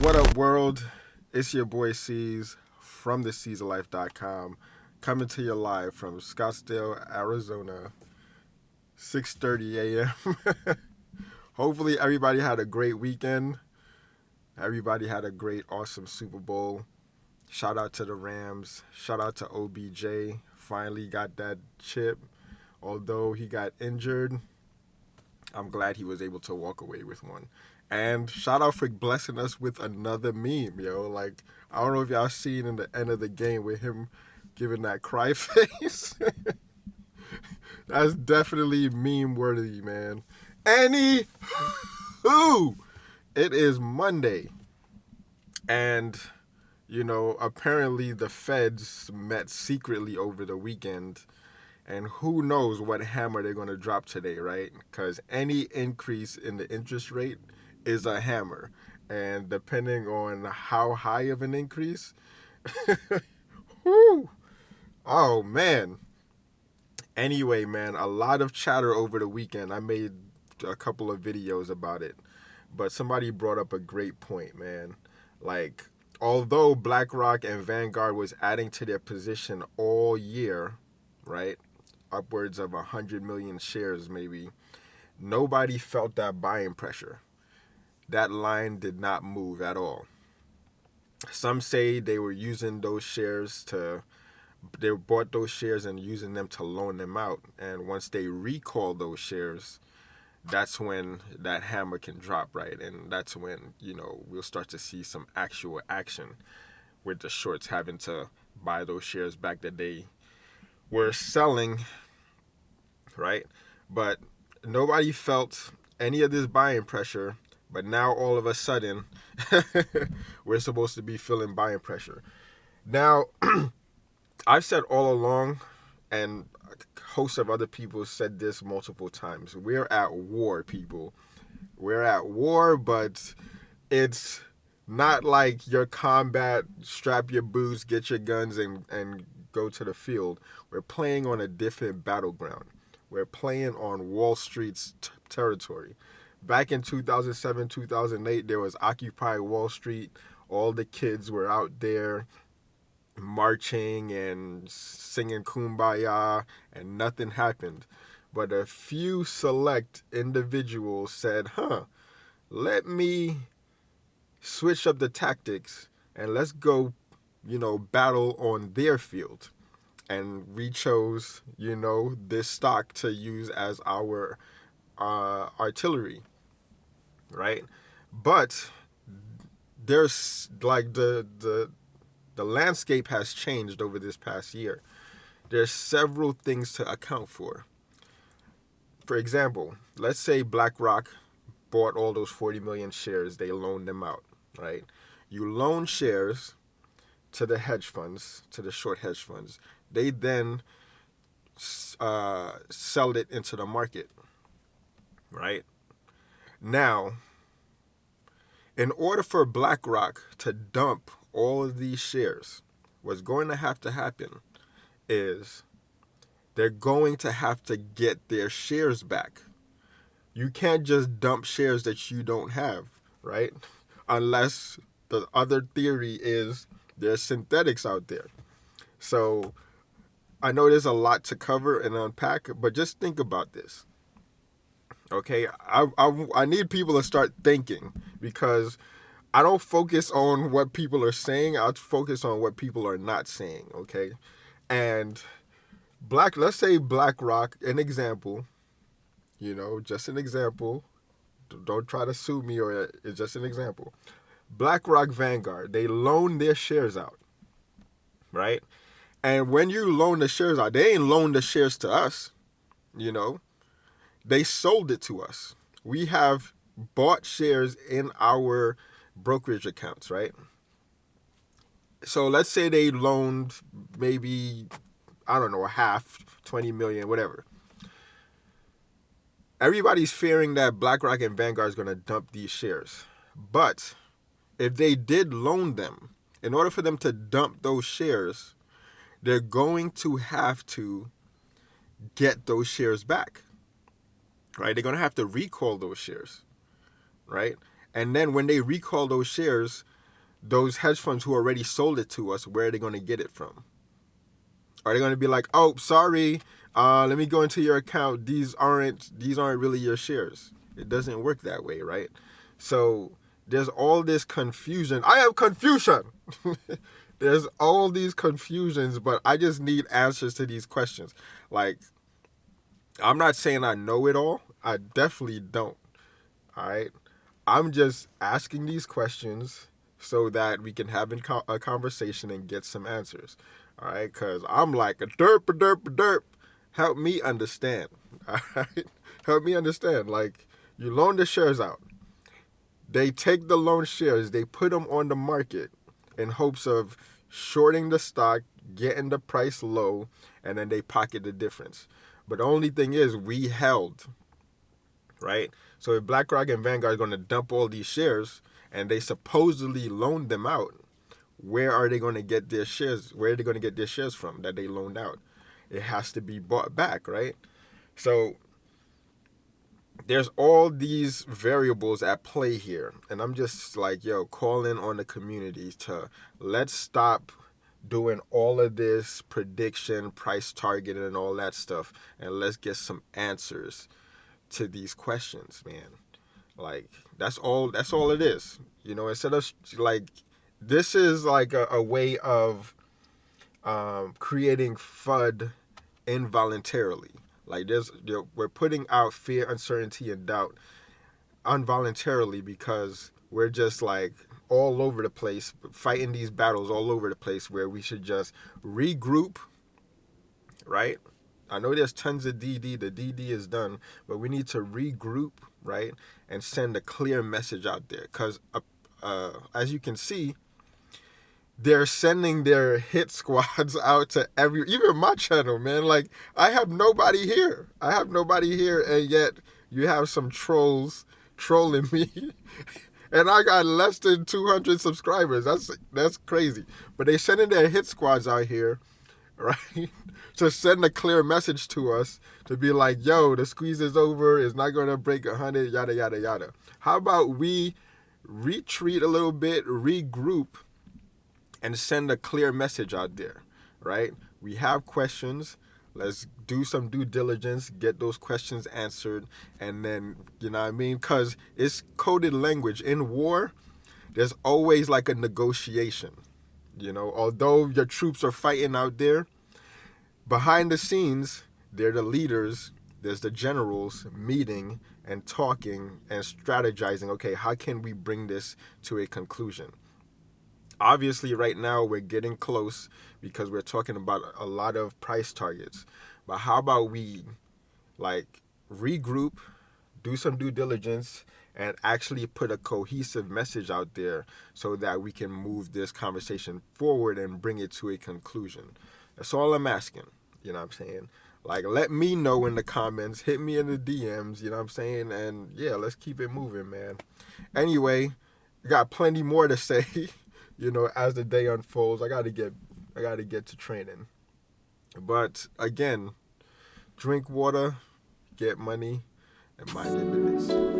What up, world? It's your boy C's from theCZLife.com, coming to you live from Scottsdale, Arizona, 6:30 a.m. Hopefully everybody had a great weekend. Everybody had a great, awesome Super Bowl. Shout out to the Rams. Shout out to OBJ. Finally got that chip. Although he got injured, I'm glad he was able to walk away with one. And shout out for blessing us with another meme, yo. Like, I don't know if y'all seen in the end of the game with him giving that cry face. That's definitely meme worthy, man. Anywho, it is Monday. And, apparently the feds met secretly over the weekend. And who knows what hammer they're going to drop today, right? Because any increase in the interest rate is a hammer. And depending on how high of an increase, whoo, oh, man. Anyway, man, a lot of chatter over the weekend. I made a couple of videos about it. But somebody brought up a great point, man. Like, although Blackrock and Vanguard was adding to their position all year, right? Upwards of 100 million shares maybe, nobody felt that buying pressure. That line did not move at all. Some say they were using those shares they bought those shares and using them to loan them out. And once they recall those shares, that's when that hammer can drop, right? And that's when, we'll start to see some actual action with the shorts having to buy those shares back that they were selling, right? But nobody felt any of this buying pressure. But now all of a sudden, we're supposed to be feeling buying pressure. Now, I've said all along, and a host of other people said this multiple times, we're at war, people. We're at war, but it's not like your combat, strap your boots, get your guns, and go to the field. We're playing on a different battleground. We're playing on Wall Street's territory. Back in 2007, 2008, there was Occupy Wall Street. All the kids were out there marching and singing Kumbaya, and nothing happened. But a few select individuals said, let me switch up the tactics and let's go, battle on their field. And we chose, this stock to use as our artillery, right? But there's like the landscape has changed over this past year. There's several things to account for. For example, let's say BlackRock bought all those 40 million shares. They loaned them out, right? You loan shares to the hedge funds, to the short hedge funds. They then sell it into the market, right? Now, in order for BlackRock to dump all of these shares, what's going to happen is they're going to have to get their shares back. You can't just dump shares that you don't have, right? Unless the other theory is there's synthetics out there. So I know there's a lot to cover and unpack, but just think about this. Okay, I need people to start thinking, because I don't focus on what people are saying. I focus on what people are not saying, okay? And let's say BlackRock, an example, just an example. Don't try to sue me, or it's just an example. BlackRock, Vanguard, they loan their shares out, right? And when you loan the shares out, they ain't loaned the shares to us, They sold it to us. We have bought shares in our brokerage accounts, right? So let's say they loaned maybe, I don't know, a half, 20 million, whatever. Everybody's fearing that BlackRock and Vanguard is going to dump these shares. But if they did loan them, in order for them to dump those shares, they're going to have to get those shares back, right? They're going to have to recall those shares, right? And then when they recall those shares, those hedge funds who already sold it to us, where are they going to get it from? Are they going to be like, oh, sorry, let me go into your account. These aren't really your shares. It doesn't work that way, right? So there's all this confusion. I have confusion. There's all these confusions, but I just need answers to these questions. Like, I'm not saying I know it all. I definitely don't. All right. I'm just asking these questions so that we can have a conversation and get some answers. All right. Because I'm like a derp. Help me understand. All right. Help me understand. Like, you loan the shares out. They take the loan shares, they put them on the market in hopes of shorting the stock, getting the price low, and then they pocket the difference. But the only thing is, we held, right? So if Blackrock and Vanguard are going to dump all these shares and they supposedly loaned them out, where are they going to get their shares? Where are they going to get their shares from that they loaned out? It has to be bought back, right? So there's all these variables at play here. And I'm just like, yo, calling on the community to let's stop doing all of this prediction, price targeting, and all that stuff. And let's get some answers to these questions, man. Like, that's all it is. You know, instead of like, this is like a way of creating FUD involuntarily. Like, we're putting out fear, uncertainty, and doubt involuntarily because we're just like all over the place, fighting these battles all over the place where we should just regroup, right? I know there's tons of DD. The DD is done, but we need to regroup, right? And send a clear message out there because as you can see, they're sending their hit squads out to even my channel, man. Like, I have nobody here. And yet you have some trolls trolling me. And I got less than 200 subscribers. That's crazy. But they sending their hit squads out here, right? To send a clear message to us to be like, yo, the squeeze is over. It's not going to break 100, yada, yada, yada. How about we retreat a little bit, regroup, and send a clear message out there, right? We have questions. Let's do some due diligence, get those questions answered, and then, you know what I mean? Because it's coded language. In war, there's always like a negotiation. You know, although your troops are fighting out there, behind the scenes, they're the leaders. There's the generals meeting and talking and strategizing. Okay, how can we bring this to a conclusion? Obviously, right now, we're getting close because we're talking about a lot of price targets. But how about we, like, regroup, do some due diligence, and actually put a cohesive message out there so that we can move this conversation forward and bring it to a conclusion. That's all I'm asking. You know what I'm saying? Like, let me know in the comments. Hit me in the DMs. You know what I'm saying? And, yeah, let's keep it moving, man. Anyway, got plenty more to say. You know, as the day unfolds, I gotta get to training. But again, drink water, get money, and mind your business.